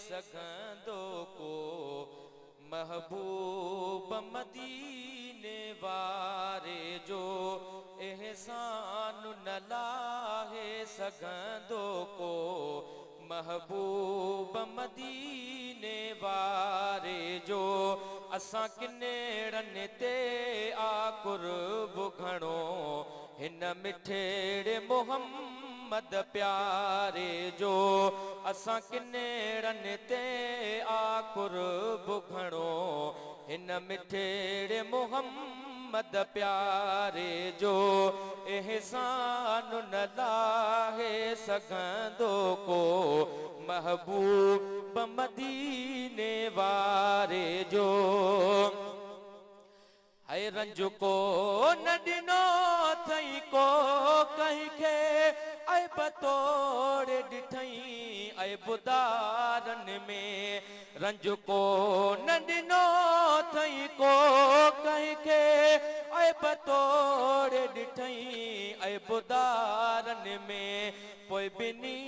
सघंदो को महबूब मदीने वारे जो एहसान न लाहे सघंदो को महबूब मदीने वारे जो असां किनेड़नि ते आकुर्ब घणो हिन मिठेड़े मोहम्मद प्यारे जो असां किनेड़नि ते आकुर्ब घणो हिन मिठेड़े मोहम्मद प्यारे जो एहसान न लाहे सघंदो को महबूब मदीने वारे जो ऐ रंज को न ॾिनो अथई को कंहिंखे ऐं बतोड़े ॾिठई ऐं बुदारनि में रंज को न ॾिनो अथई को कंहिंखे ऐं बतोड़े ॾिठई ऐं बुदारनि में पोइ बिनी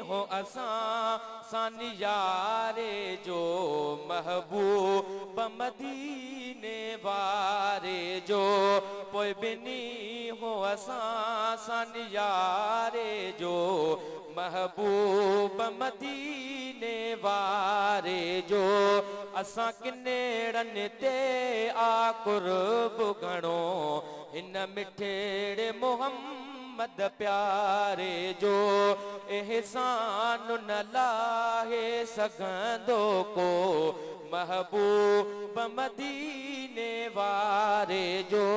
हो असां सानी यारे जो महबूब मदीने वारे जो पोइ बिनी हो असां सानी यारे जो महबूब मदीने वारे जो असां किनेड़नि ते आकुर्ब घणो हिन मिठेड़े मोहम्मद प्यारे जो एहसान न लाहे सघंदो को महबूब मदीने वारे जो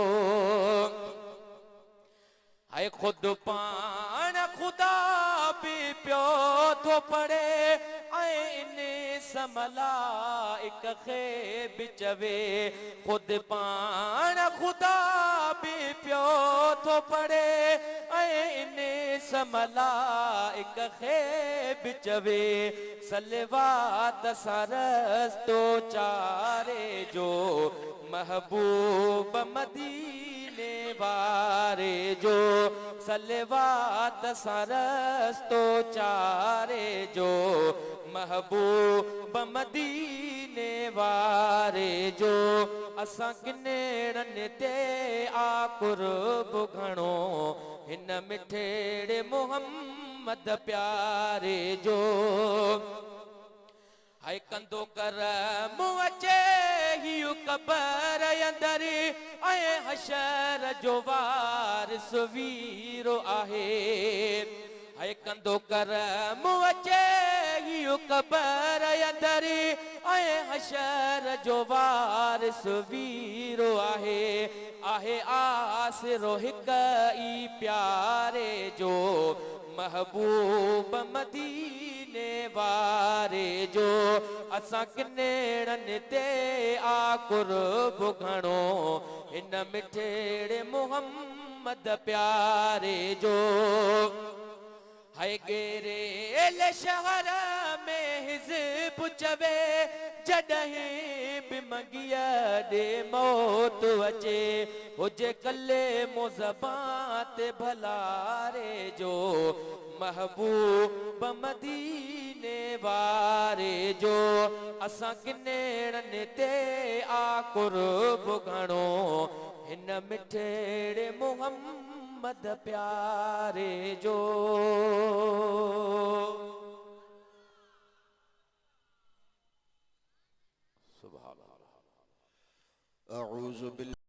ऐं खुद पाण खुदा भी पियो थो पढ़े ऐं इन समलाइक खे बि चवे खुद पाण खुदा भी पियो थो पढ़े ऐं इन समलाइक खे बि चवे सलवात सां रस्तो चारे जो महबूब मदीने वारे जो सलवात सां रस्तो चारे जो महबूब मदीने वारे जो असां किनेड़नि ते आकुर्ब घणो हिन मिठेड़े मोहम्मद प्यारे जो ऐं कंदो करम अचे हियो क़बर अंदरि ऐं हशर जो वारिस वीरो आहे ऐं कंदो करम अचे हियो क़बर अंदरि ऐं हशर जो वारिस वीरो आहे आसिरो हिक ई प्यारे जो महबूब मदीने वारे जो असां किनेड़नि ते आकुर्ब घणो हिन मिठेड़े मोहम्मद प्यारे जो है गेरेल शहर में हिज़्ब चवे जॾहिं बि मंगिया ॾे मौत अचे हुजे कले मो ज़बां ते भलारे जो महबूब मदीने वारे जो असां किनेड़नि ते आकुर्ब घणो हिन मिठेड़े मोहम्मद प्यारे जो सुभान अल्लाह। अऊज़ु बिल्लाह।